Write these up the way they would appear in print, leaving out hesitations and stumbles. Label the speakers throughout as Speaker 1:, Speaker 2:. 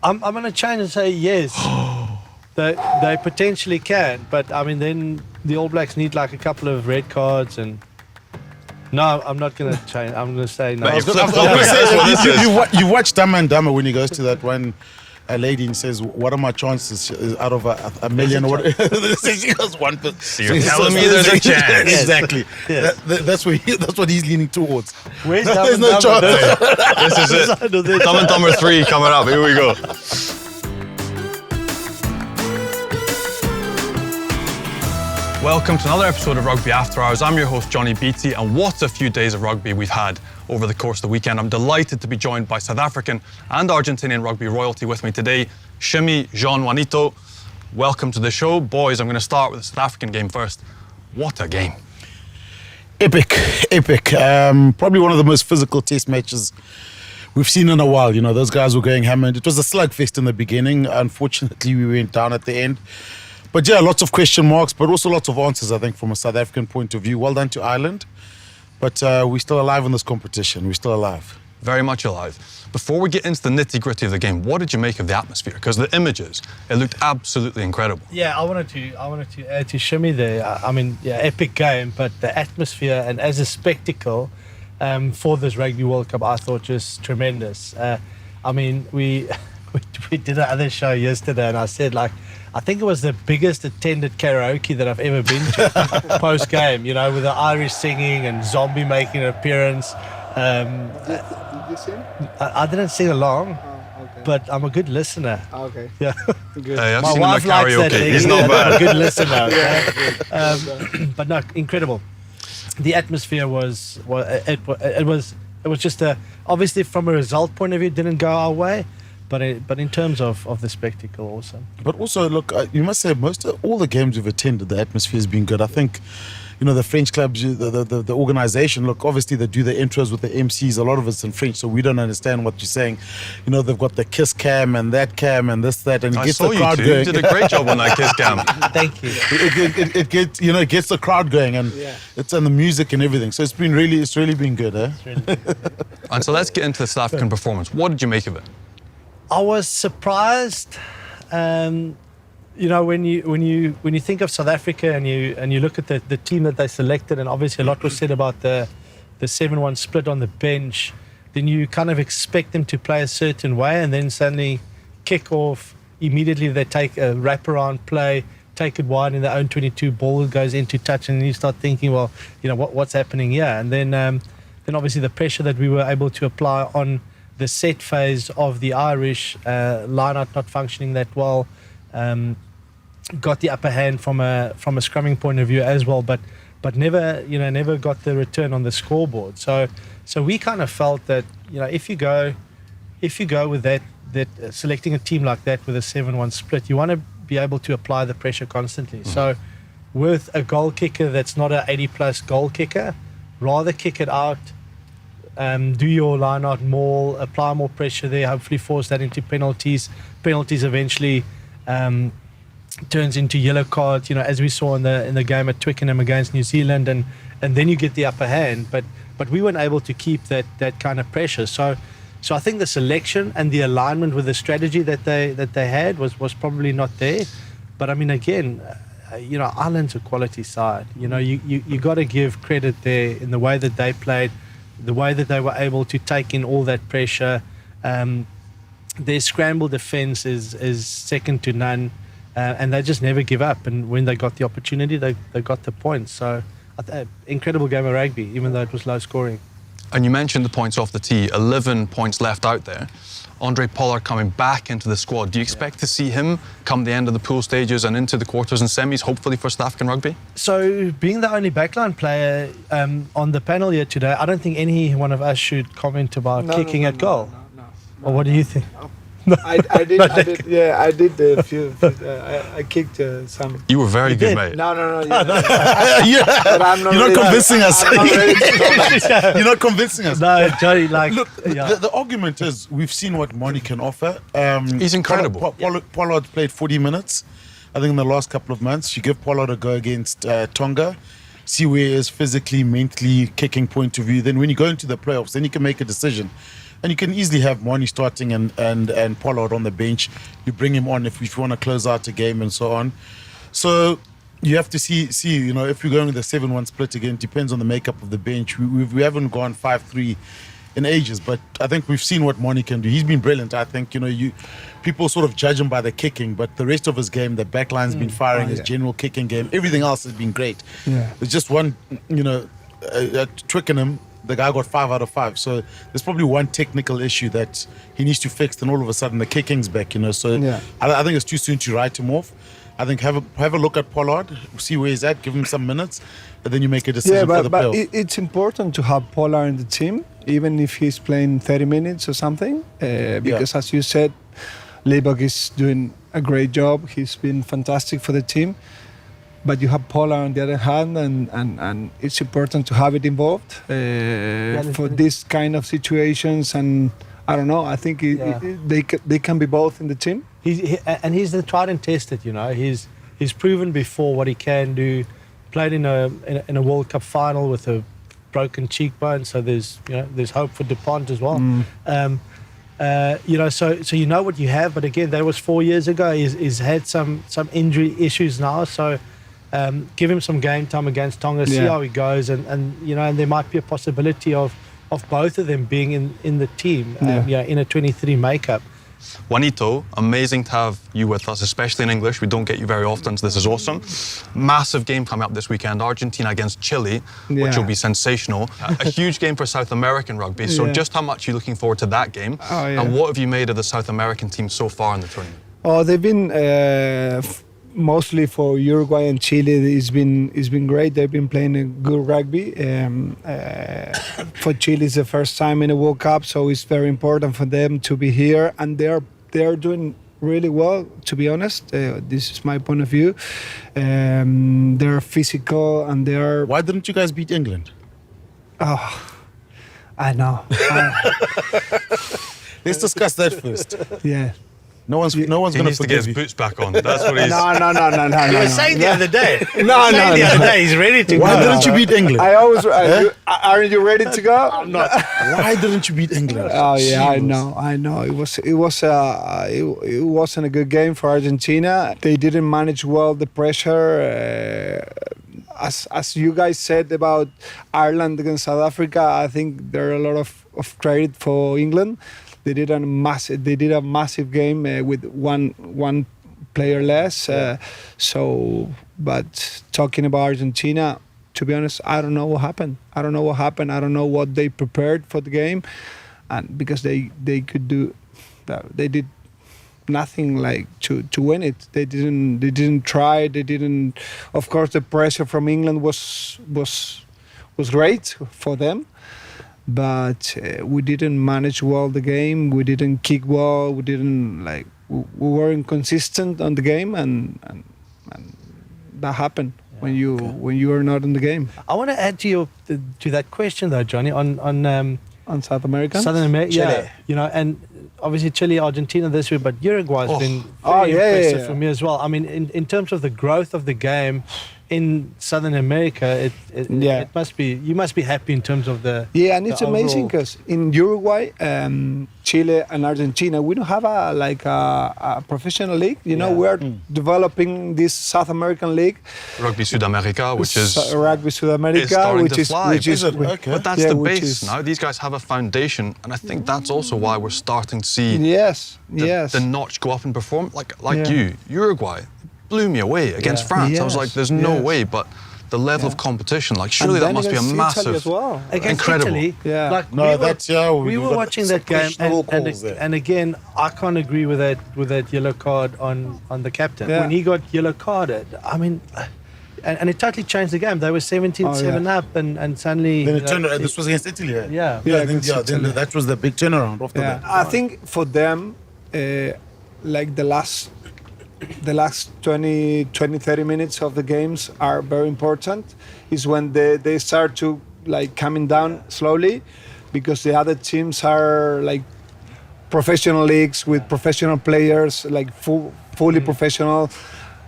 Speaker 1: I'm going to change and say yes. They potentially can, but I mean, then the All Blacks need like a couple of red cards and. No, I'm not going to change. I'm going to say no.
Speaker 2: You watch Dumb and Dumber when he goes to that one lady and says, "What are my chances out of a million?" Or what? She goes 1%.
Speaker 3: So you're telling me there's a chance?
Speaker 2: Exactly.
Speaker 1: Yes.
Speaker 2: That's what he's leaning towards.
Speaker 1: Where's
Speaker 2: There's no chance.
Speaker 3: This is it. Dumb and Dumber 3 coming up. Here we go. Welcome to another episode of Rugby After Hours. I'm your host, Johnnie Beattie, and what a few days of rugby we've had over the course of the weekend. I'm delighted to be joined by South African and Argentinian rugby royalty with me today, Shimi, Jean, Juanito. Welcome to the show. Boys, I'm going to start with the South African game first. What a game.
Speaker 2: Epic. Probably one of the most physical test matches we've seen in a while. You know, those guys were going hammered. It was a slugfest in the beginning. Unfortunately, we went down at the end. But yeah, lots of question marks, but also lots of answers, I think, from a South African point of view. Well done to Ireland. But we're still alive in this competition. We're still alive.
Speaker 3: Very much alive. Before we get into the nitty-gritty of the game, what did you make of the atmosphere? Because the images, it looked absolutely incredible.
Speaker 1: Yeah, I wanted to add to Shimi there. I mean, yeah, epic game, but the atmosphere and as a spectacle for this Rugby World Cup, I thought just tremendous. I mean, we did another show yesterday, and I said, like, I think it was the biggest attended karaoke that I've ever been to post-game, you know, with the Irish singing and Zombie making an appearance.
Speaker 4: Did you sing?
Speaker 1: I didn't sing along,
Speaker 4: Okay.
Speaker 1: but I'm a good listener.
Speaker 4: Okay.
Speaker 1: Yeah.
Speaker 4: Good.
Speaker 3: I've
Speaker 1: My
Speaker 3: seen him at
Speaker 1: wife likes that
Speaker 3: karaoke.
Speaker 1: thing.
Speaker 3: He's not bad.
Speaker 1: I'm a good listener.
Speaker 4: Yeah, good.
Speaker 1: But no, incredible. The atmosphere was just obviously from a result point of view, it didn't go our way. But in terms of the spectacle, awesome.
Speaker 2: But also, look, you must say all the games we've attended, the atmosphere has been good. I think, you know, the French clubs, the organisation, look, obviously they do the intros with the MCs. A lot of it's in French, so we don't understand what you're saying. You know, they've got the kiss cam and that cam and this, that, and it gets the crowd going.
Speaker 3: You did a great job on that kiss cam.
Speaker 1: Thank you.
Speaker 2: It gets the crowd going, and it's on the music and everything. So it's really been good, eh?
Speaker 1: It's really good.
Speaker 3: And so let's get into the South African performance. What did you make of it?
Speaker 1: I was surprised. You know, when you think of South Africa and you look at the team that they selected, and obviously a lot was said about the 7-1 split on the bench, then you kind of expect them to play a certain way, and then suddenly kick off. Immediately they take a wraparound play, take it wide in their own 22, ball goes into touch, and you start thinking, well, you know, what's happening here? And then obviously the pressure that we were able to apply on the set phase of the Irish line-out not functioning that well, got the upper hand from a scrumming point of view as well, but never got the return on the scoreboard. So we kind of felt that, you know, if you go with that selecting a team like that with a 7-1 split, you want to be able to apply the pressure constantly. So with a goal kicker that's not an 80-plus goal kicker, rather kick it out. Do your line-out maul, apply more pressure there, hopefully force that into penalties. Penalties eventually turns into yellow cards, you know, as we saw in the game at Twickenham against New Zealand, and then you get the upper hand. But we weren't able to keep that kind of pressure. So I think the selection and the alignment with the strategy that they had was probably not there. But I mean, again, you know, Ireland's a quality side. You know, you got to give credit there in the way that they played, the way that they were able to take in all that pressure. Their scramble defense is second to none, and they just never give up. And when they got the opportunity, they got the points. So incredible game of rugby, even though it was low scoring.
Speaker 3: And you mentioned the points off the tee, 11 points left out there. Andre Pollard coming back into the squad. Do you expect to see him come the end of the pool stages and into the quarters and semis, hopefully for South African rugby?
Speaker 1: So, being the only backline player on the panel here today, I don't think any one of us should comment about kicking at goal.
Speaker 4: No.
Speaker 1: Or what do you think?
Speaker 4: I did. Yeah, I did a few. I kicked some.
Speaker 3: You were very good,
Speaker 1: did?
Speaker 3: mate.
Speaker 4: No. Yeah. But I'm not
Speaker 2: You're not
Speaker 4: really-
Speaker 2: convincing us.
Speaker 4: I'm not ready to comment.
Speaker 2: You're not convincing us.
Speaker 1: No, Johnny, like...
Speaker 2: Look,
Speaker 1: yeah.
Speaker 2: the argument is we've seen what Monty can offer.
Speaker 3: He's incredible.
Speaker 2: Pollard played 40 minutes, I think, in the last couple of months. You give Pollard a go against Tonga, see where he is physically, mentally, kicking point of view. Then when you go into the playoffs, then you can make a decision. And you can easily have Moni starting and Pollard on the bench. You bring him on if you want to close out a game and so on. So you have to see, you know, if you're going with a 7-1 split again, it depends on the makeup of the bench. We haven't gone 5-3 in ages, but I think we've seen what Moni can do. He's been brilliant. I think, you know, people sort of judge him by the kicking, but the rest of his game, the backline's been firing, his general kicking game, everything else has been great.
Speaker 4: Yeah.
Speaker 2: There's just one, you know, at Twickenham, the guy got 5 out of 5. So there's probably one technical issue that he needs to fix, and all of a sudden the kicking's back, you know. So I think it's too soon to write him off. I think have a look at Pollard, see where he's at, give him some minutes, and then you make a decision for the playoff.
Speaker 4: It's important to have Pollard in the team, even if he's playing 30 minutes or something, because as you said, Leibach is doing a great job. He's been fantastic for the team. But you have Pollard on the other hand, and it's important to have it involved for this kind of situations. And I don't know, I think they can be both in the team.
Speaker 1: He's the tried and tested, you know. He's proven before what he can do. Played in a World Cup final with a broken cheekbone, so there's hope for Dupont as well. You know, so you know what you have, but again, that was 4 years ago. He's had some injury issues now, so give him some game time against Tonga, see how he goes, and you know, and there might be a possibility of both of them being in the team, in a 23 makeup.
Speaker 3: Juanito, amazing to have you with us, especially in English. We don't get you very often, so this is awesome. Massive game coming up this weekend, Argentina against Chile, which will be sensational. A huge game for South American rugby. So just how much are you looking forward to that game? And what have you made of the South American team so far in the tournament?
Speaker 4: Oh, they've been mostly for Uruguay and Chile. It's been great. They've been playing a good rugby. For Chile, it's the first time in a World Cup, so it's very important for them to be here, and they're doing really well, to be honest. This is my point of view. They're physical and they're.
Speaker 2: Why didn't you guys beat England?
Speaker 4: Oh, I know.
Speaker 2: Let's discuss that first.
Speaker 4: Yeah.
Speaker 2: No one's going to
Speaker 3: needs to get his boots back on. That's what he's.
Speaker 4: No.
Speaker 1: He was saying the other day.
Speaker 4: No.
Speaker 1: The other day, he's ready to go.
Speaker 2: Why didn't you beat England?
Speaker 4: I always. Aren't you ready to go?
Speaker 1: I'm not.
Speaker 2: Why didn't you beat England?
Speaker 4: Oh yeah, I know. It wasn't a good game for Argentina. They didn't manage well the pressure. As you guys said about Ireland against South Africa, I think there are a lot of credit for England. They did a massive game with one player less. But talking about Argentina, to be honest, I don't know what happened. I don't know what they prepared for the game, and because they did nothing like to win it. They didn't try. They didn't. Of course, the pressure from England was great for them. But we didn't manage well the game. We didn't kick well. We didn't we were inconsistent on the game, and that happened when you are not in the game.
Speaker 1: I want to add to that question though, Johnny, on
Speaker 4: South America.
Speaker 1: Southern America,
Speaker 2: Chile.
Speaker 1: You know, and obviously Chile, Argentina this week, but Uruguay's been very impressive for me as well. I mean, in terms of the growth of the game in Southern America, it must be, you must be happy in terms of the
Speaker 4: and it's amazing because in Uruguay, Chile and Argentina, we don't have a professional league. You know, we are developing this South American league,
Speaker 3: Rugby Sudamerica, which is
Speaker 4: Rugby Sudamerica, which is
Speaker 3: okay. But that's the base now. These guys have a foundation, and I think that's also why we're starting to see the notch go up and perform. Like you, Uruguay blew me away against France. I was like, there's no way, but the level of competition, surely that must be a massive,
Speaker 4: as well.
Speaker 3: incredible.
Speaker 1: Italy, we were watching that game, and again, I can't agree with that yellow card on the captain. When he got yellow carded, I mean, and it totally changed the game. They were 17-7 up, and suddenly.
Speaker 2: Then it turned. This was against Italy.
Speaker 4: Then
Speaker 2: that was the big turnaround after that.
Speaker 4: I think for them, the last 20-30 minutes of the games are very important. Is when they start to coming down slowly, because the other teams are professional leagues with professional players, fully professional,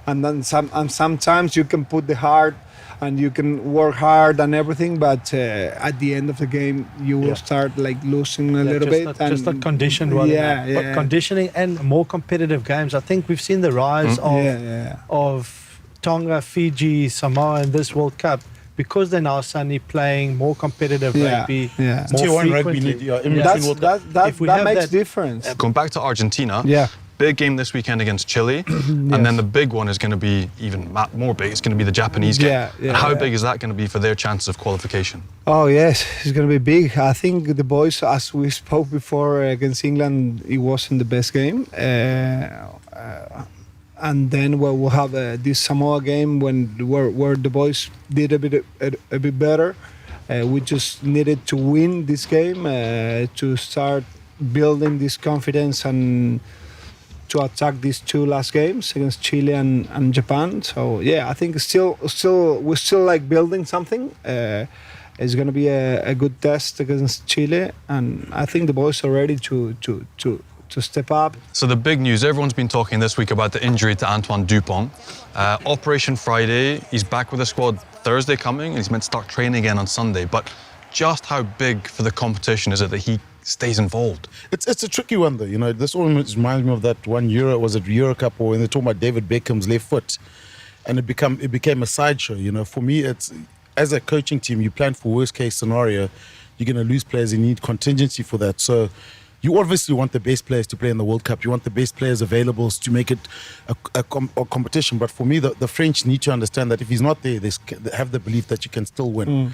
Speaker 4: and then sometimes you can put the heart and you can work hard and everything, but at the end of the game, you will start like losing a little bit.
Speaker 1: Just not conditioned well enough. But conditioning and more competitive games. I think we've seen the rise of Tonga, Fiji, Samoa in this World Cup because they're now suddenly playing more competitive rugby.
Speaker 2: Tier
Speaker 1: More
Speaker 2: 1 rugby
Speaker 1: frequently.
Speaker 4: That makes difference.
Speaker 3: Going back to Argentina, big game this weekend against Chile, and then the big one is going to be even more big. It's going to be the Japanese game. And how big is that going to be for their chances of qualification?
Speaker 4: Oh yes, it's going to be big. I think the boys, as we spoke before against England, it wasn't the best game. And then we'll have this Samoa game where the boys did a bit better. We just needed to win this game to start building this confidence and to attack these two last games against Chile and Japan. So I think we're still like building something. It's going to be a good test against Chile, and I think the boys are ready to step up.
Speaker 3: So the big news, everyone's been talking this week about the injury to Antoine Dupont. Operation Friday, he's back with the squad Thursday coming, and he's meant to start training again on Sunday. But just how big for the competition is it that he stays involved?
Speaker 2: It's a tricky one though. You know, this almost reminds me of that one Euro Cup, or when they talk about David Beckham's left foot, and it became a sideshow. You know, for me, it's as a coaching team, you plan for worst case scenario. You're going to lose players. You need contingency for that. So you obviously want the best players to play in the World Cup. You want the best players available to make it a competition. But for me, the French need to understand that if he's not there, they have the belief that you can still win.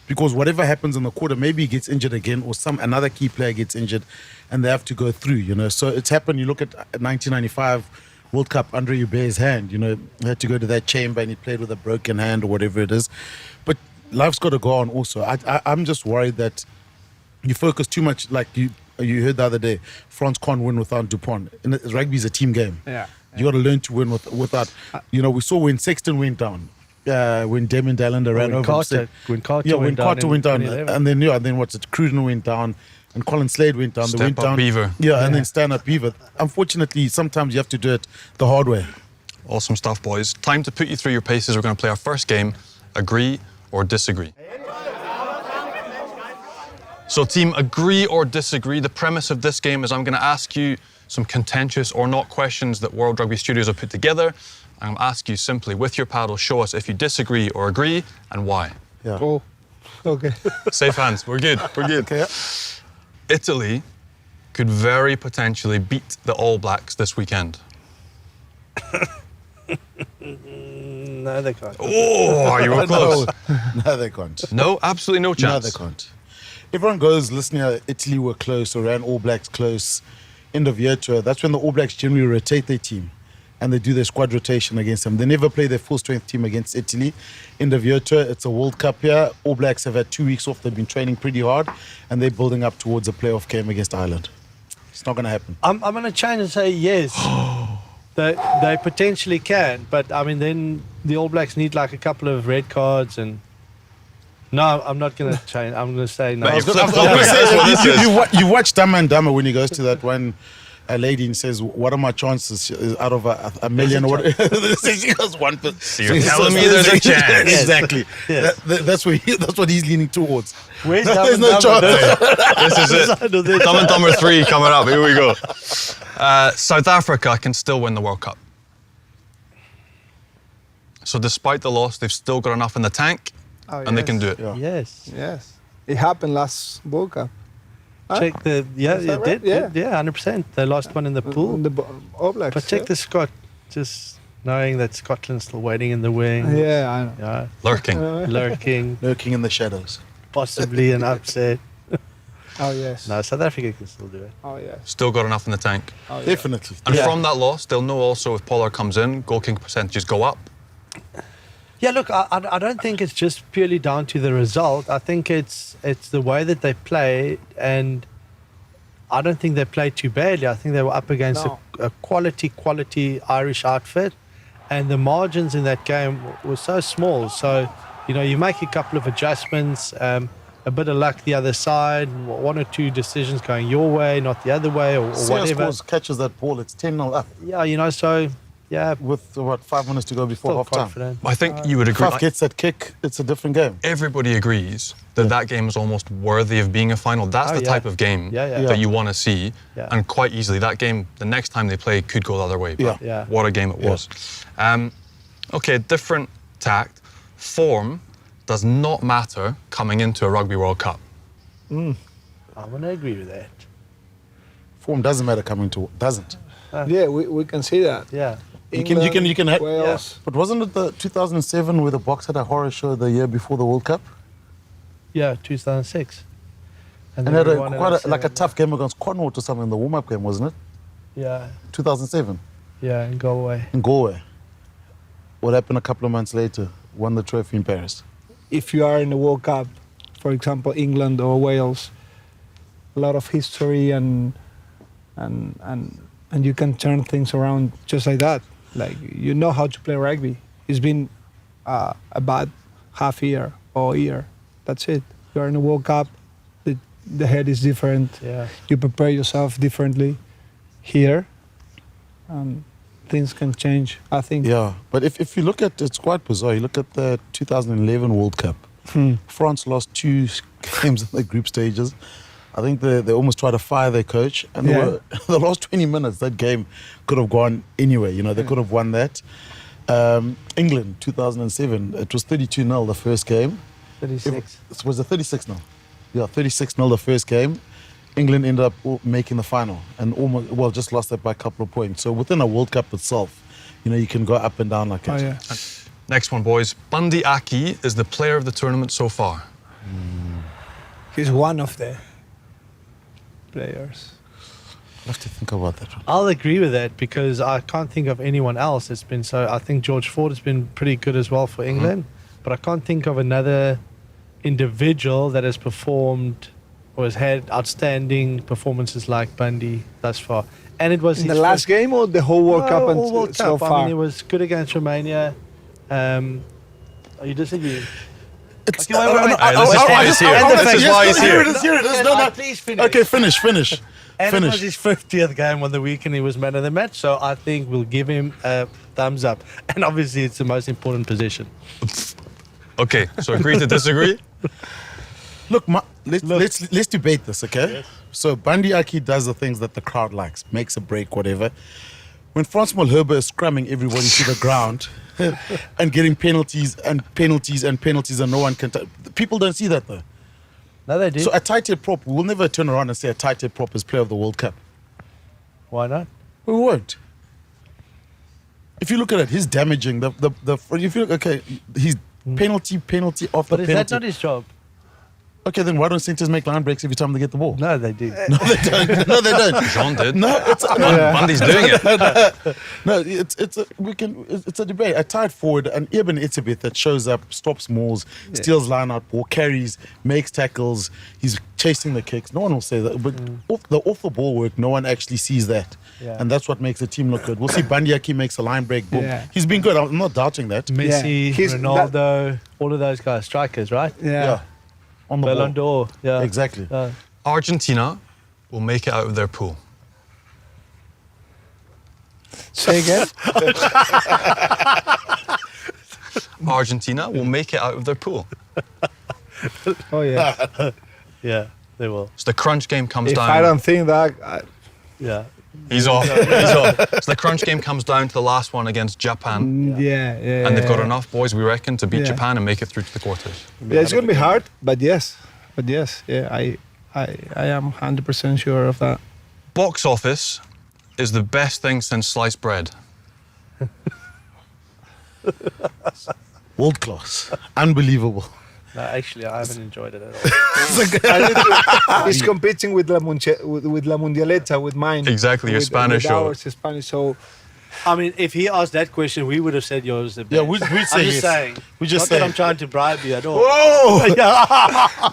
Speaker 2: Because whatever happens in the quarter, maybe he gets injured again, or another key player gets injured, and they have to go through. You know, so it's happened. You look at 1995 World Cup, Andre Hubert's hand. You know, he had to go to that chamber, and he played with a broken hand or whatever it is. But life's got to go on. Also, I'm just worried that you focus too much. Like you heard the other day, France can't win without Dupont. And rugby is a team game. You got to learn to win without. You know, we saw when Sexton went down. When Damon Dallander ran over. When Carter went down, and then what's it? Cruden went down, and Colin Slade went down.
Speaker 3: Step up Beaver.
Speaker 2: And then stand up Beaver. Unfortunately, sometimes you have to do it the hard way.
Speaker 3: Awesome stuff, boys. Time to put you through your paces. We're going to play our first game, agree or disagree. So team, agree or disagree. The premise of this game is I'm going to ask you some contentious or not questions that World Rugby Studios have put together. I'm going to ask you simply, with your paddle, show us if you disagree or agree and why.
Speaker 4: Oh, okay.
Speaker 3: Safe hands. We're good. We're good.
Speaker 2: Okay.
Speaker 3: Italy could very potentially beat the All Blacks this weekend.
Speaker 1: No, they can't.
Speaker 3: Oh, you were close.
Speaker 2: No, they can't.
Speaker 3: No, absolutely no chance.
Speaker 2: No, they can't. Everyone goes, listening, Italy were close, or ran All Blacks close, end of year tour. That's when the All Blacks generally rotate their team, and they do their squad rotation against them. They never play their full strength team against Italy. End of year tour, it's a World Cup here. All Blacks have had 2 weeks off. They've been training pretty hard, and they're building up towards a playoff game against Ireland. It's not going to happen.
Speaker 1: I'm going to change and say yes. They potentially can, but I mean, then the All Blacks need like a couple of red cards and. No, I'm not going to change. I'm going to say no.
Speaker 2: You watch Dumb and Dumber when he goes to that one lady and says, "What are my chances out of a million?" Or what? She goes 1%.
Speaker 3: So you're telling me there's a chance?
Speaker 2: Exactly.
Speaker 1: Yes.
Speaker 2: That's what he's leaning towards.
Speaker 1: Where's
Speaker 2: There's no chance.
Speaker 3: This is it. Dumb and Dumber 3 coming up. Here we go. South Africa can still win the World Cup. So despite the loss, they've still got enough in the tank. And they can do it.
Speaker 2: Yeah.
Speaker 1: Yes.
Speaker 4: It happened last World Cup.
Speaker 1: Check the it
Speaker 4: right?
Speaker 1: did. Yeah, 100%. They lost one in the pool.
Speaker 4: The All Blacks.
Speaker 1: But check the Scot, just knowing that Scotland's still waiting in the wing.
Speaker 4: Yeah, I know.
Speaker 1: Yeah,
Speaker 3: Lurking.
Speaker 2: Lurking in the shadows.
Speaker 1: possibly an upset.
Speaker 4: Oh yes.
Speaker 1: No, South Africa can still do it.
Speaker 4: Oh yes.
Speaker 3: Still got enough in the tank.
Speaker 4: Oh, yeah.
Speaker 2: Definitely.
Speaker 3: And from that loss, they'll know also if Pollard comes in, goal kicking percentages go up.
Speaker 1: Yeah, look, I don't think it's just purely down to the result. I think it's the way that they play, and I don't think they played too badly. I think they were up against a quality Irish outfit, and the margins in that game were so small. So, you know, you make a couple of adjustments, a bit of luck the other side, one or two decisions going your way, not the other way, or whatever.
Speaker 2: Scores catches that ball, it's 10-0 up.
Speaker 1: Yeah, you know, so Yeah,
Speaker 2: with, 5 minutes to go before
Speaker 1: still
Speaker 2: half-time.
Speaker 1: confident.
Speaker 3: I think you would agree.
Speaker 2: Faf gets that kick, it's a different game.
Speaker 3: Everybody agrees that that game is almost worthy of being a final. That's the type of game that you want to see.
Speaker 1: Yeah.
Speaker 3: And quite easily, that game, the next time they play, could go the other way. But
Speaker 1: Yeah.
Speaker 3: what a game it was. Okay, different tact. Form does not matter coming into a Rugby World Cup.
Speaker 1: I want to agree with that.
Speaker 2: Form doesn't matter coming to, doesn't.
Speaker 4: Yeah, we can see that.
Speaker 1: Yeah.
Speaker 2: You can have,
Speaker 4: Wales.
Speaker 2: But wasn't it the 2007 where the Box had a horror show the year before the World Cup?
Speaker 1: Yeah, 2006.
Speaker 2: And
Speaker 1: then
Speaker 2: had
Speaker 1: we won
Speaker 2: quite
Speaker 1: in
Speaker 2: like a
Speaker 1: 07.
Speaker 2: tough game against Connaught or something in the warm-up game, wasn't it?
Speaker 1: Yeah,
Speaker 2: 2007
Speaker 1: yeah, and go away.
Speaker 2: in Galway. What happened a couple of months later? Won the trophy in Paris.
Speaker 4: If you are in the World Cup, for example, England or Wales, a lot of history and you can turn things around just like that. Like, you know how to play rugby. It's been a bad half year or year. That's it. You are in the World Cup. The head is different.
Speaker 1: Yeah.
Speaker 4: You prepare yourself differently here. Things can change, I think.
Speaker 2: Yeah, but if you look at, it's quite bizarre. You look at the 2011 World Cup. France lost 2 games in the group stages. I think they almost tried to fire their coach. And the last 20 minutes, that game could have gone anywhere. You know, they could have won that. England, 2007, it was 32-0 the first game.
Speaker 1: 36.
Speaker 2: It was a 36-0. Yeah, 36-0 the first game. England ended up making the final and almost, well, just lost that by a couple of points. So within a World Cup itself, you know, you can go up and down like that.
Speaker 4: Oh, yeah.
Speaker 3: Next one, boys. Bundy Aki is the player of the tournament so far.
Speaker 4: He's one of the players.
Speaker 2: I have to think about that one.
Speaker 1: I'll agree with that because I can't think of anyone else that's been so. I think George Ford has been pretty good as well for England, but I can't think of another individual that has performed or has had outstanding performances like Bundy thus far. And it was
Speaker 4: In the
Speaker 1: his
Speaker 4: last
Speaker 1: first-
Speaker 4: game or the whole World Cup
Speaker 1: No,
Speaker 4: and
Speaker 1: all World
Speaker 4: so
Speaker 1: Cup.
Speaker 4: far?
Speaker 1: I mean, it was good against Romania. Are you disagreeing?
Speaker 2: It's,
Speaker 1: Okay, wait.
Speaker 3: This is why he's here. This is why he's here.
Speaker 2: Here it is.
Speaker 1: Can I please finish?
Speaker 2: Okay, finish.
Speaker 1: And it was
Speaker 2: Finish.
Speaker 1: his 50th game on the week and he was man of the match. So I think we'll give him a thumbs up. And obviously it's the most important position.
Speaker 3: Okay, so agree to disagree?
Speaker 2: Look, let's debate this, okay? Yes. So Bundy Aki does the things that the crowd likes, makes a break, whatever. When Franz Mulherber is scrumming everybody to the ground and getting penalties and no one can... People don't see that though.
Speaker 1: No, they do.
Speaker 2: So a tight head prop, we'll never turn around and say a tight head prop is player of the World Cup.
Speaker 1: Why not?
Speaker 2: We won't. If you look at it, he's damaging if you look, okay, he's penalty after
Speaker 1: But is
Speaker 2: penalty.
Speaker 1: that not his job?
Speaker 2: Okay, then why don't centers make line breaks every time they get the ball?
Speaker 1: No, they do.
Speaker 2: No, they don't.
Speaker 3: Jean did.
Speaker 2: No,
Speaker 3: Bundy's doing it.
Speaker 2: No, it's a debate. A tight forward, an Eben Itzebeth that shows up, stops mauls, steals line out ball, carries, makes tackles, he's chasing the kicks. No one will say that. But off the ball work, no one actually sees that.
Speaker 1: Yeah.
Speaker 2: And that's what makes the team look good. We'll see Bundy Aki makes a line break, boom.
Speaker 4: Yeah.
Speaker 2: He's been good. I'm not doubting that.
Speaker 1: Messi,
Speaker 4: He's-
Speaker 1: Ronaldo, all of those guys, strikers, right?
Speaker 4: Yeah.
Speaker 2: On the
Speaker 1: Ballon
Speaker 2: ball.
Speaker 1: d'Or. Yeah.
Speaker 2: Exactly.
Speaker 3: Argentina will make it out of their pool.
Speaker 4: Say again?
Speaker 3: Argentina will make it out of their pool.
Speaker 4: Oh, yeah.
Speaker 1: Yeah, they will.
Speaker 3: So the crunch game comes
Speaker 4: If
Speaker 3: down.
Speaker 4: I don't think that...
Speaker 1: Yeah.
Speaker 3: He's off. He's off. So the crunch game comes down to the last one against Japan.
Speaker 4: Yeah.
Speaker 3: And they've got enough boys, we reckon, to beat
Speaker 4: Yeah.
Speaker 3: Japan and make it through to the quarters.
Speaker 4: Yeah, it's going to be hard, but yes. Yeah, I am 100% sure of that.
Speaker 3: Box office is the best thing since sliced bread.
Speaker 2: World class. Unbelievable.
Speaker 1: No, actually, I haven't enjoyed it at all.
Speaker 4: He's competing with La Mundialeta, with mine.
Speaker 3: Exactly, your Spanish
Speaker 4: with
Speaker 3: show.
Speaker 4: ours, Spanish, so...
Speaker 1: I mean, if he asked that question, we would have said yours the best.
Speaker 2: Yeah, we'd say
Speaker 1: I'm
Speaker 2: yes.
Speaker 1: just saying.
Speaker 2: We just
Speaker 1: Not that
Speaker 2: say.
Speaker 1: I'm trying to bribe you at all.
Speaker 2: Whoa!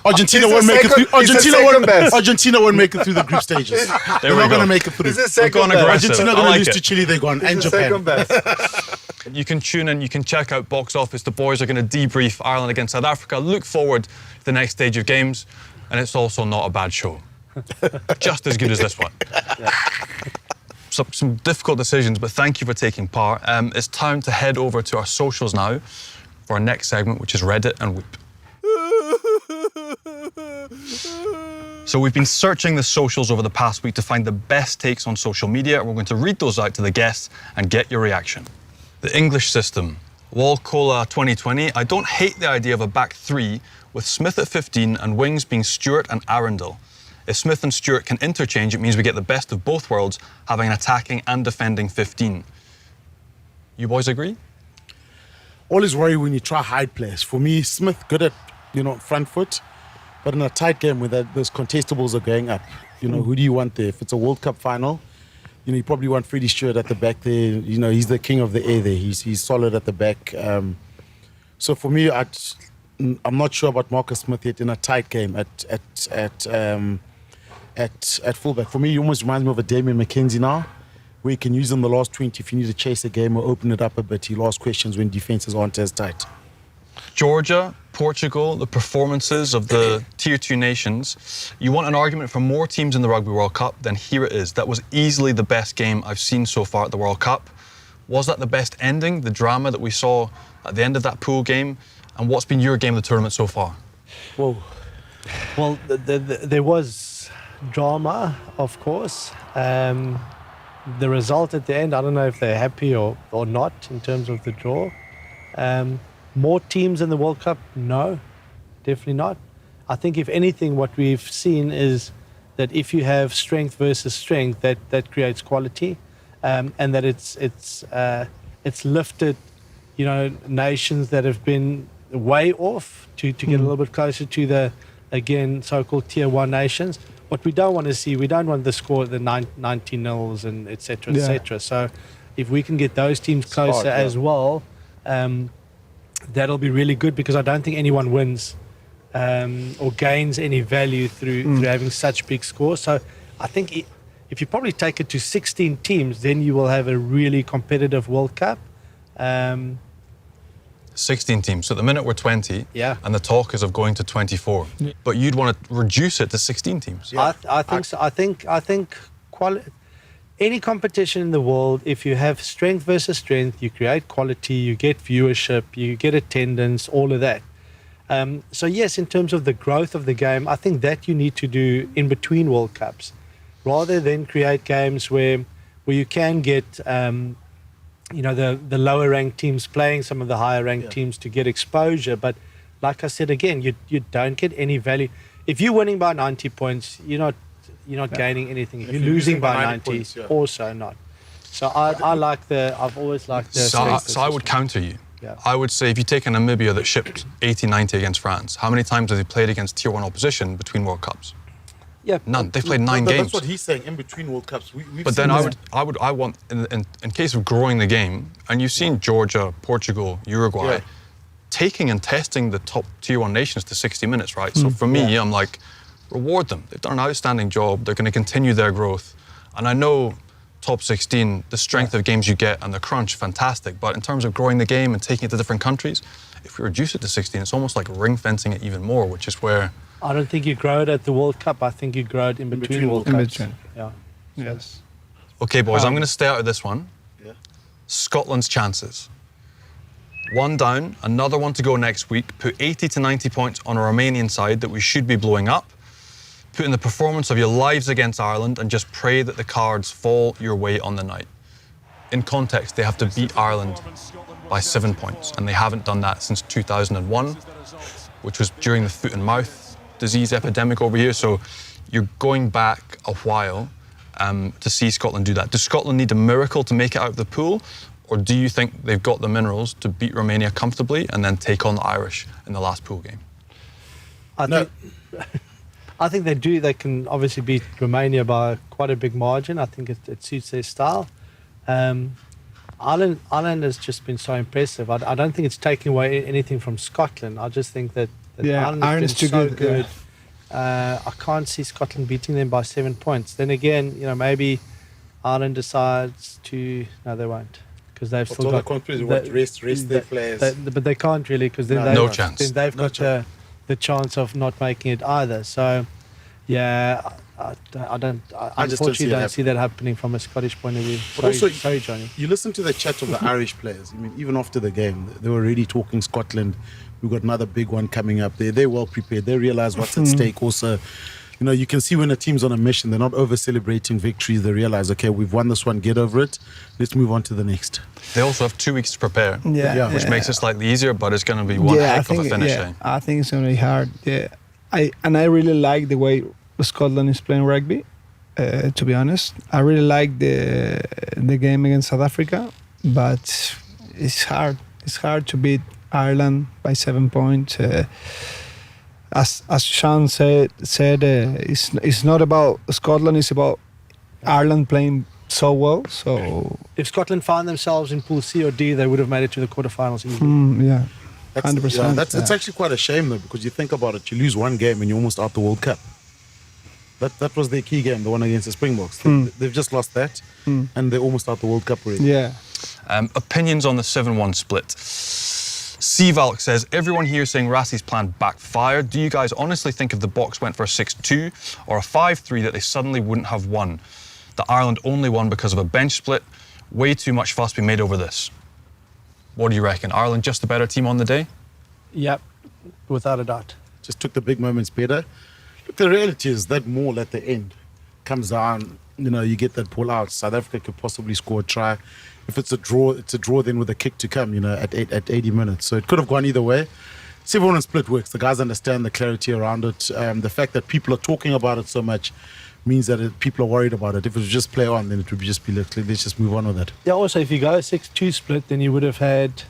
Speaker 2: Argentina
Speaker 4: He's
Speaker 2: won't
Speaker 4: the
Speaker 2: make it
Speaker 4: second-
Speaker 2: through.
Speaker 4: he's the
Speaker 2: Argentina
Speaker 4: second
Speaker 2: won't.
Speaker 4: best.
Speaker 2: Argentina won't make it through the group stages. They're
Speaker 3: we
Speaker 2: not
Speaker 3: go.
Speaker 2: going to make it through.
Speaker 4: He's the
Speaker 3: We've
Speaker 4: second
Speaker 3: gone
Speaker 4: best.
Speaker 3: aggressive.
Speaker 2: Argentina
Speaker 3: I
Speaker 2: going to
Speaker 3: like
Speaker 2: lose
Speaker 3: it.
Speaker 2: to Chile. They're gone, and
Speaker 4: He's the
Speaker 2: Japan.
Speaker 4: second best.
Speaker 3: You can tune in, you can check out Box Office. The boys are going to debrief Ireland against South Africa. Look forward to the next stage of games. And it's also not a bad show. Just as good as this one. some difficult decisions, but thank you for taking part. It's time to head over to our socials now for our next segment, which is Reddit and Whoop. So we've been searching the socials over the past week to find the best takes on social media. We're going to read those out to the guests and get your reaction. The English system. Walcola 2020. I don't hate the idea of a back three with Smith at 15 and wings being Stewart and Arundel. If Smith and Stewart can interchange, it means we get the best of both worlds, having an attacking and defending 15. You boys agree?
Speaker 2: Always worry when you try hide players. For me, Smith good at, front foot, but in a tight game where those contestables are going up, who do you want there? If it's a World Cup final, you probably want Freddie Stewart at the back there. He's the king of the air there. He's solid at the back. So for me, I'm not sure about Marcus Smith yet in a tight game at fullback. For me, he almost reminds me of a Damien McKenzie now, where you can use him the last 20 if you need to chase a game or open it up a bit. He'll ask questions when defenses aren't as tight.
Speaker 3: Georgia, Portugal, the performances of the Tier 2 nations. You want an argument for more teams in the Rugby World Cup? Then here it is. That was easily the best game I've seen so far at the World Cup. Was that the best ending, the drama that we saw at the end of that pool game? And what's been your game of the tournament so far?
Speaker 1: Well, there was drama, of course. The result at the end, I don't know if they're happy or not in terms of the draw. More teams in the World Cup? No, definitely not. I think if anything, what we've seen is that if you have strength versus strength, that creates quality, and that it's lifted, nations that have been way off to get a little bit closer to the, again, so-called Tier 1 nations. What we don't want to see, we don't want the score, the 90-0s and et cetera, et cetera. So if we can get those teams closer as well, that'll be really good, because I don't think anyone wins or gains any value through having such big scores. So I think if you probably take it to 16 teams, then you will have a really competitive World Cup.
Speaker 3: 16 teams. So at the minute we're 20, and the talk is of going to 24. Yeah. But you'd want to reduce it to 16 teams.
Speaker 1: Yeah. I think so. I think any competition in the world, if you have strength versus strength, you create quality, you get viewership, you get attendance, all of that. So yes, in terms of the growth of the game, I think that you need to do in between World Cups, rather than create games where you can get the lower ranked teams playing some of the higher ranked teams to get exposure. But like I said again, you don't get any value. If you're winning by 90 points, you're not gaining anything. If you're losing by 90 points, also not. So I've always liked the...
Speaker 3: So I would counter you.
Speaker 1: Yeah.
Speaker 3: I would say if you take a Namibia that shipped 80-90 against France, how many times have they played against Tier 1 opposition between World Cups?
Speaker 1: Yeah,
Speaker 3: none. They've played 9 games.
Speaker 2: That's what he's saying, in between World Cups.
Speaker 3: But then I want, in case of growing the game, and you've seen Georgia, Portugal, Uruguay, taking and testing the top Tier 1 nations to 60 minutes, right? So for me, I'm like, reward them. They've done an outstanding job. They're going to continue their growth. And I know top 16, the strength of games you get and the crunch, fantastic. But in terms of growing the game and taking it to different countries, if we reduce it to 16, it's almost like ring fencing it even more, which is where...
Speaker 1: I don't think you grow it at the World Cup. I think you grow it in between World Cups. Yeah.
Speaker 4: Yes.
Speaker 3: Okay, boys, I'm going to stay out of this one.
Speaker 2: Yeah.
Speaker 3: Scotland's chances. 1 down, another one to go next week. Put 80 to 90 points on a Romanian side that we should be blowing up. Put in the performance of your lives against Ireland and just pray that the cards fall your way on the night. In context, they have to beat Ireland by 7 points, and they haven't done that since 2001, which was during the foot and mouth disease epidemic over here. So you're going back a while to see Scotland do that. Does Scotland need a miracle to make it out of the pool, or do you think they've got the minerals to beat Romania comfortably and then take on the Irish in the last pool game?
Speaker 1: I think they do. They can obviously beat Romania by quite a big margin. I think it suits their style. Ireland has just been so impressive. I don't think it's taking away anything from Scotland. I just think that
Speaker 4: Ireland's too good.
Speaker 1: I can't see Scotland beating them by 7 points. Then again, maybe Ireland decides to... No, they won't, because they've still got...
Speaker 2: Rest their players.
Speaker 1: But they can't really, because then
Speaker 3: no chance.
Speaker 1: Then they've got the chance of not making it either. So, yeah, I
Speaker 2: I just don't see
Speaker 1: unfortunately
Speaker 2: it
Speaker 1: don't see that happening from a Scottish point of view.
Speaker 2: But
Speaker 1: Sorry, Johnny.
Speaker 2: You listen to the chat of the Irish players. I mean, even after the game, they were already talking Scotland. We've got another big one coming up. They're well prepared. They realize what's at stake. Also, you know, you can see when a team's on a mission, they're not over celebrating victories. They realize, okay, we've won this one, get over it. Let's move on to the next.
Speaker 3: They also have 2 weeks to prepare,
Speaker 4: Yeah.
Speaker 3: which makes it slightly easier, but it's going to be one heck of a finish.
Speaker 4: I think it's going to be hard. Yeah, I really like the way Scotland is playing rugby. To be honest, I really like the game against South Africa, but it's hard. It's hard to beat Ireland by 7 points. As Sean said, it's not about Scotland. It's about Ireland playing so well. So
Speaker 1: If Scotland found themselves in Pool C or D, they would have made it to the quarterfinals easily.
Speaker 4: yeah,
Speaker 2: That's,
Speaker 4: 100%.
Speaker 2: It's actually quite a shame, though, because you think about it, you lose one game and you're almost out the World Cup. That was their key game, the one against the Springboks. They've just lost that, and they're almost out the World Cup already.
Speaker 4: Yeah.
Speaker 3: Opinions on the 7-1 split. Valk says, everyone here saying Rassi's plan backfired. Do you guys honestly think if the Boks went for a 6-2 or a 5-3 that they suddenly wouldn't have won? That Ireland only won because of a bench split? Way too much fuss being made over this. What do you reckon? Ireland just the better team on the day?
Speaker 1: Yep, without a doubt.
Speaker 2: Just took the big moments better. Look, the reality is that Maul at the end comes down, you know, you get that pull out. South Africa could possibly score a try. If it's a draw then with a kick to come, you know, at 80 minutes. So it could have gone either way. 7-1 split works. The guys understand the clarity around it. The fact that people are talking about it so much means that people are worried about it. If it was just play on, then it would just be, let's just move on with it.
Speaker 1: Yeah, also, if you go 6-2 split, then you would have had...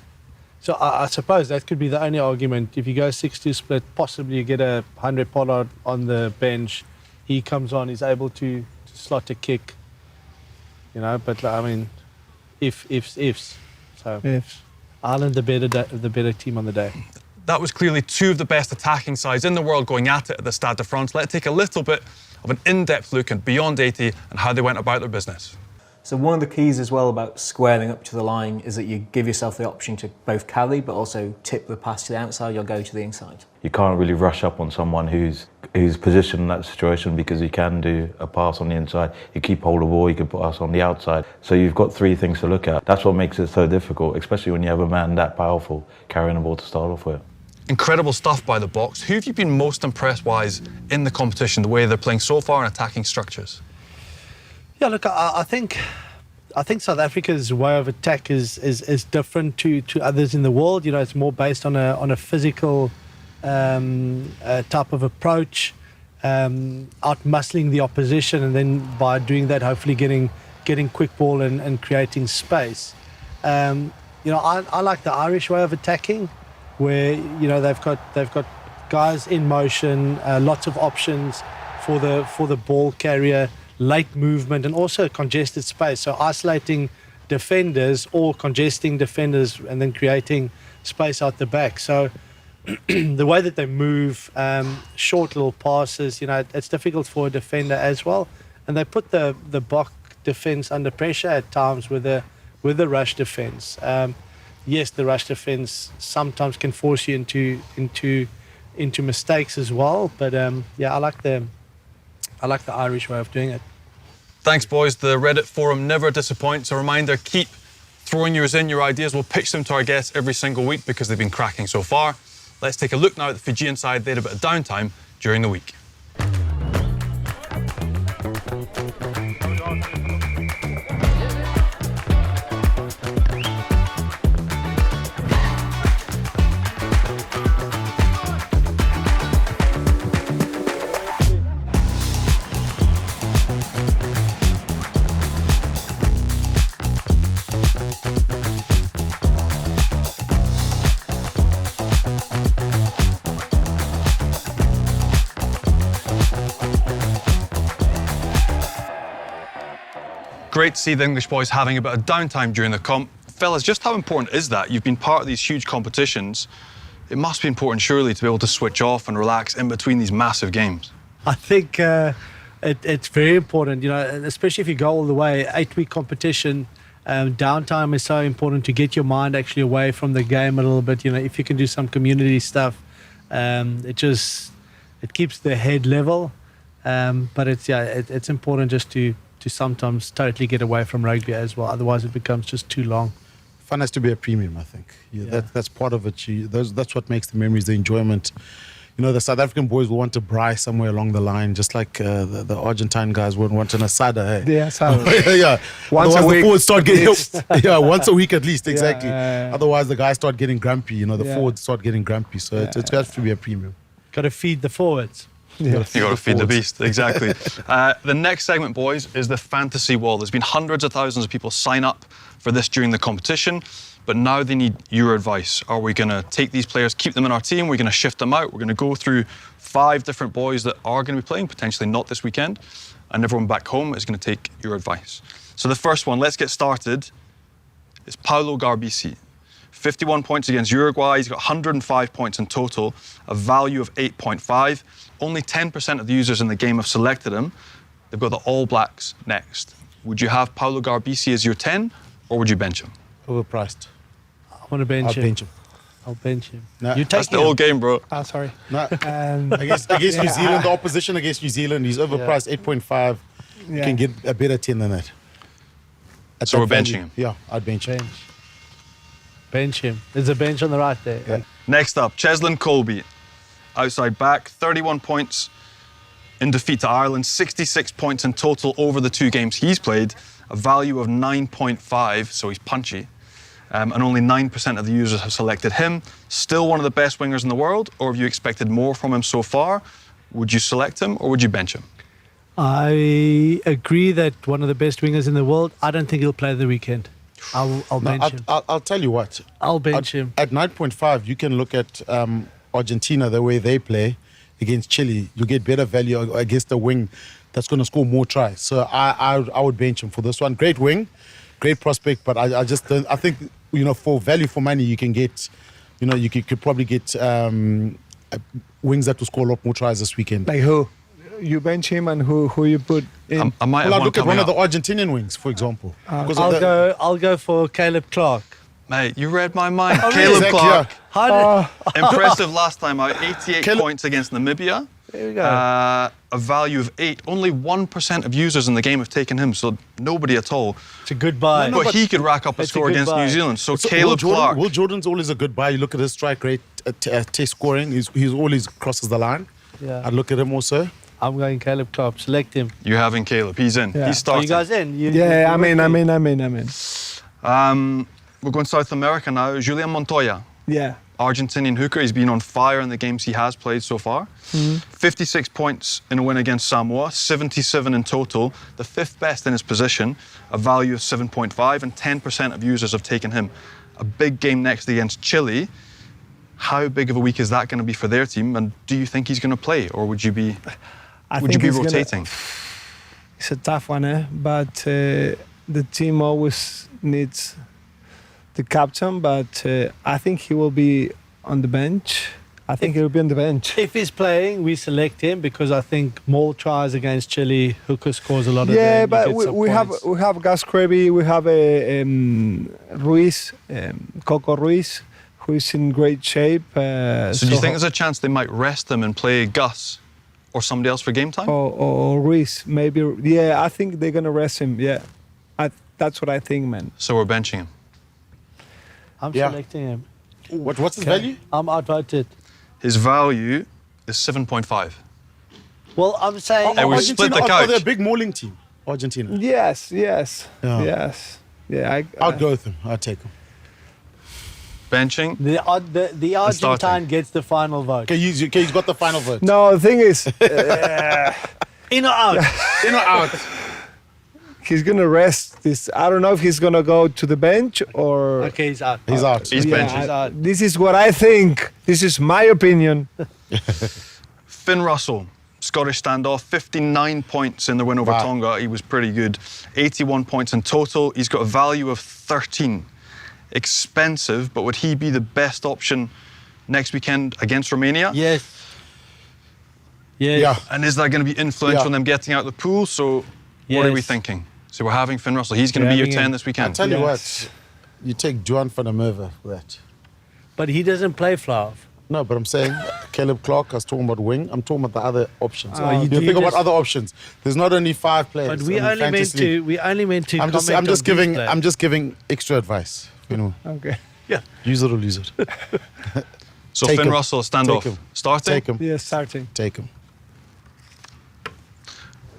Speaker 1: So I suppose that could be the only argument. If you go 6-2 split, possibly you get a 100 Pollard on the bench. He comes on, he's able to slot a kick. You know, but I mean, ifs. So
Speaker 4: Ifs.
Speaker 1: Ireland, the better team on the day.
Speaker 3: That was clearly two of the best attacking sides in the world going at it at the Stade de France. Let's take a little bit of an in-depth look at Beyond 80 and how they went about their business.
Speaker 5: So one of the keys as well about squaring up to the line is that you give yourself the option to both carry but also tip the pass to the outside or go to the inside.
Speaker 6: You can't really rush up on someone who's positioned in that situation because he can do a pass on the inside, you keep hold of the ball, you can pass on the outside. So you've got three things to look at. That's what makes it so difficult, especially when you have a man that powerful carrying the ball to start off with.
Speaker 3: Incredible stuff by the Boks. Who have you been most impressed wise in the competition, the way they're playing so far in attacking structures?
Speaker 1: Yeah, look, I think South Africa's way of attack is different to others in the world. You know, it's more based on a physical type of approach, out-muscling the opposition, and then by doing that, hopefully getting quick ball and creating space. You know, I like the Irish way of attacking, where you know they've got guys in motion, lots of options for the ball carrier, late movement, and also congested space. So isolating defenders or congesting defenders and then creating space out the back. So the way that they move, short little passes, you know, it's difficult for a defender as well. And they put the Bok defense under pressure at times with the rush defense. Yes, the rush defense sometimes can force you into mistakes as well. But yeah, I like the Irish way of doing it.
Speaker 3: Thanks, boys. The Reddit forum never disappoints. A reminder, keep throwing yours in, your ideas. We'll pitch them to our guests every single week because they've been cracking so far. Let's take a look now at the Fijian side. They had a bit of downtime during the week. Great to see the English boys having a bit of downtime during the comp. Fellas, just how important is that? You've been part of these huge competitions. It must be important, surely, to be able to switch off and relax in between these massive games.
Speaker 1: I think it's very important, you know, especially if you go all the way, 8-week competition. Downtime is so important to get your mind actually away from the game a little bit. You know, if you can do some community stuff, it keeps the head level. But it's important just to sometimes totally get away from rugby as well. Otherwise, it becomes just too long.
Speaker 2: Fun has to be a premium, I think. That's part of it. That's what makes the memories, the enjoyment. You know, the South African boys will want to braai somewhere along the line, just like the Argentine guys would want an asada. Hey?
Speaker 4: Yeah, asada.
Speaker 2: Yeah.
Speaker 4: Once
Speaker 2: Otherwise,
Speaker 4: a
Speaker 2: the
Speaker 4: week.
Speaker 2: forwards start getting once a week at least, exactly.
Speaker 4: Yeah.
Speaker 2: Otherwise, the guys start getting grumpy. You know, the
Speaker 4: Yeah.
Speaker 2: forwards start getting grumpy. So it's got to be a premium.
Speaker 1: Got to feed the forwards.
Speaker 3: You got to feed the
Speaker 2: forwards.
Speaker 3: beast, exactly. The next segment, boys, is the fantasy wall. There's been hundreds of thousands of people sign up for this during the competition, but now they need your advice. Are we going to take these players, keep them in our team? We're going to shift them out. We're going to go through 5 different boys that are going to be playing, potentially not this weekend, and everyone back home is going to take your advice. So the first one, let's get started, is Paulo Garbasi. 51 points against Uruguay. He's got 105 points in total, a value of 8.5. Only 10% of the users in the game have selected him. They've got the All Blacks next. Would you have Paulo Garbasi as your 10, or would you bench him?
Speaker 2: Overpriced.
Speaker 1: I want to bench
Speaker 2: I'll
Speaker 1: him.
Speaker 2: bench him.
Speaker 1: I'll bench him.
Speaker 2: No,
Speaker 1: You take
Speaker 3: That's the
Speaker 1: him.
Speaker 3: old game, bro.
Speaker 4: Sorry.
Speaker 2: No.
Speaker 4: And
Speaker 2: Against New Zealand, the opposition against New Zealand, he's overpriced 8.5. You can get a better 10 than that. At
Speaker 3: So
Speaker 2: that
Speaker 3: we're benching
Speaker 2: value.
Speaker 3: him?
Speaker 2: Yeah, I'd bench him.
Speaker 1: Bench him. There's a bench on the right there.
Speaker 2: Yeah.
Speaker 3: Next up, Cheslin Kolbe, outside back, 31 points in defeat to Ireland, 66 points in total over the 2 games he's played, a value of 9.5, so he's punchy. And only 9% of the users have selected him. Still one of the best wingers in the world, or have you expected more from him so far? Would you select him, or would you bench him?
Speaker 1: I agree that one of the best wingers in the world. I don't think he'll play the weekend. I'll
Speaker 2: No,
Speaker 1: bench him.
Speaker 2: I'll tell you what.
Speaker 1: I'll bench him.
Speaker 2: At 9.5, you can look at Argentina, the way they play against Chile. You get better value against a wing that's going to score more tries. So I would bench him for this one. Great wing, great prospect, but I just don't, I think, you know, for value for money, you can get, you know, you could probably get wings that will score a lot more tries this weekend.
Speaker 4: like who? You bench him, and who you put in?
Speaker 3: I might have
Speaker 2: Well, I
Speaker 3: one
Speaker 2: look at
Speaker 3: coming
Speaker 2: one of
Speaker 3: up.
Speaker 2: the Argentinian wings, for example. Because of
Speaker 1: I'll go for Caleb Clark.
Speaker 3: Mate, you read my mind.
Speaker 1: Oh, really?
Speaker 3: Caleb
Speaker 2: Exactly,
Speaker 3: Clark,
Speaker 1: How did,
Speaker 3: impressive last time out, 88
Speaker 2: Caleb-
Speaker 3: points against Namibia.
Speaker 1: there we go.
Speaker 3: A value of 8. Only 1% of users in the game have taken him, so nobody at all.
Speaker 1: It's a good buy.
Speaker 3: But he could rack up a
Speaker 1: It's a
Speaker 3: score
Speaker 1: good
Speaker 3: against
Speaker 1: buy.
Speaker 3: New Zealand. So
Speaker 2: So
Speaker 3: Caleb Clark.
Speaker 2: Will Jordan's always a good buy. You look at his strike rate, test scoring. He's always crosses the line.
Speaker 1: Yeah.
Speaker 2: I'd look at him also.
Speaker 1: I'm going Caleb Clark. Select him.
Speaker 3: You having Caleb? He's in.
Speaker 4: Yeah.
Speaker 3: He's
Speaker 1: Are
Speaker 3: starting.
Speaker 1: you guys in?
Speaker 4: Yeah, I'm in.
Speaker 3: We're going South America now. Julian Montoya,
Speaker 4: Yeah.
Speaker 3: Argentinian hooker. He's been on fire in the games he has played so far. 56 points in a win against Samoa, 77 in total, the 5th best in his position, a value of 7.5, and 10% of users have taken him. A big game next against Chile. How big of a week is that going to be for their team? And do you think he's going to play, or would you be
Speaker 4: he's
Speaker 3: rotating?
Speaker 4: It's a tough one, but the team always needs the captain, but I think he will be on the bench. I think he'll be on the bench.
Speaker 1: If he's playing, we select him because I think more tries against Chile. Hooker scores a lot of them.
Speaker 4: Yeah,
Speaker 1: you
Speaker 4: but
Speaker 1: get some
Speaker 4: we have
Speaker 1: points.
Speaker 4: Gas Krabi, we have Ruiz, Coco Ruiz, who is in great shape.
Speaker 3: So do you think there's a chance they might rest him and play Gus or somebody else for game time?
Speaker 4: or Ruiz, maybe? Yeah, I think they're gonna rest him. Yeah, that's what I think, man.
Speaker 3: So we're benching him.
Speaker 1: I'm
Speaker 2: Yeah.
Speaker 1: selecting him.
Speaker 2: What's his value?
Speaker 1: I'm outvoted.
Speaker 3: His value is 7.5.
Speaker 1: Well, I'm saying
Speaker 3: Hey, we split the
Speaker 2: Are they a
Speaker 3: couch.
Speaker 2: big mauling team? Argentina.
Speaker 4: Yes.
Speaker 2: Yeah.
Speaker 4: Yes. Yeah,
Speaker 2: I'd go with him. I'd take him.
Speaker 3: Benching.
Speaker 1: the
Speaker 3: starting.
Speaker 1: Argentine gets the final vote.
Speaker 2: Okay, he's got the final vote.
Speaker 4: No, the thing is,
Speaker 1: In or out?
Speaker 2: In or out?
Speaker 4: he's gonna rest this. I don't know if he's gonna go to the bench or.
Speaker 1: Okay, he's out.
Speaker 2: He's out.
Speaker 3: He's
Speaker 4: Yeah,
Speaker 3: benching.
Speaker 4: this is what I think. This is my opinion.
Speaker 3: Finn Russell, Scottish standoff, 59 points in the win over
Speaker 2: Wow.
Speaker 3: Tonga. He was pretty good. 81 points in total. He's got a value of 13. Expensive, but would he be the best option next weekend against Romania?
Speaker 1: Yes. Yes.
Speaker 2: Yeah.
Speaker 3: And is that going to be influential
Speaker 2: Yeah.
Speaker 3: on them getting out the pool? So what are we
Speaker 1: Yes.
Speaker 3: thinking? So we're having Finn Russell. He's going to be your
Speaker 1: having
Speaker 3: 10
Speaker 1: him.
Speaker 3: this
Speaker 2: I'll
Speaker 3: weekend.
Speaker 2: tell you
Speaker 1: Yes.
Speaker 2: what. You take Juan van der Merwe for that.
Speaker 1: But he doesn't play Flav.
Speaker 2: No, but I'm saying Caleb Clark. I was talking about wing. I'm talking about the other options.
Speaker 1: Oh, you
Speaker 2: think about other options. There's not only 5 players.
Speaker 1: But we only meant to.
Speaker 2: I'm just giving extra advice. You know,
Speaker 4: Okay.
Speaker 1: Yeah.
Speaker 2: use it or lose it.
Speaker 3: So
Speaker 2: Take
Speaker 3: Finn
Speaker 2: him.
Speaker 3: Russell, standoff.
Speaker 2: Take him.
Speaker 3: Starting?
Speaker 2: Take him.
Speaker 4: Yeah, starting.
Speaker 2: Take him.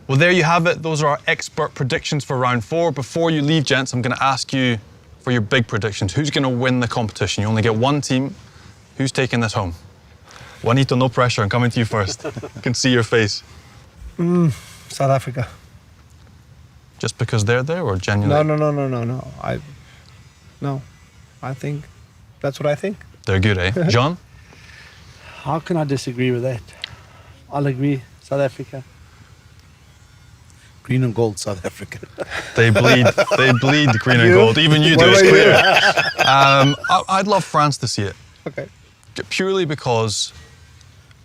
Speaker 3: Well, there you have it. Those are our expert predictions for round 4. Before you leave, gents, I'm going to ask you for your big predictions. Who's going to win the competition? You only get one team. Who's taking this home? Juanito, no pressure. I'm coming to you first. I can see your face.
Speaker 4: South Africa.
Speaker 3: Just because they're there, or genuinely?
Speaker 4: No. I think that's what I think.
Speaker 3: They're good, eh? John?
Speaker 1: How can I disagree with that? I'll agree. South Africa.
Speaker 2: Green and gold, South Africa.
Speaker 3: They bleed green and gold. Even you do, it's clear. I'd love France to see it.
Speaker 4: Okay.
Speaker 3: Purely because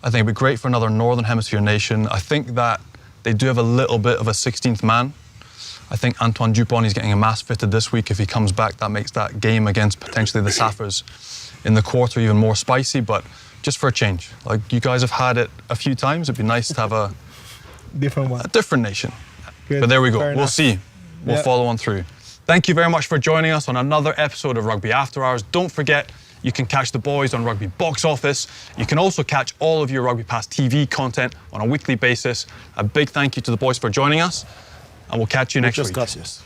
Speaker 3: I think it'd be great for another Northern Hemisphere nation. I think that they do have a little bit of a 16th man. I think Antoine Dupont is getting a mass fitted this week. If he comes back, that makes that game against potentially the Saffers in the quarter even more spicy, but just for a change. Like, you guys have had it a few times. It'd be nice to have a
Speaker 4: Different one.
Speaker 3: different nation.
Speaker 4: Good.
Speaker 3: But there we go.
Speaker 4: Fair
Speaker 3: We'll
Speaker 4: enough.
Speaker 3: see. We'll
Speaker 4: Yeah.
Speaker 3: follow on through. Thank you very much for joining us on another episode of Rugby After Hours. Don't forget, you can catch the boys on Rugby Box Office. You can also catch all of your Rugby Pass TV content on a weekly basis. A big thank you to the boys for joining us, and we'll catch you next week.
Speaker 2: Gracias.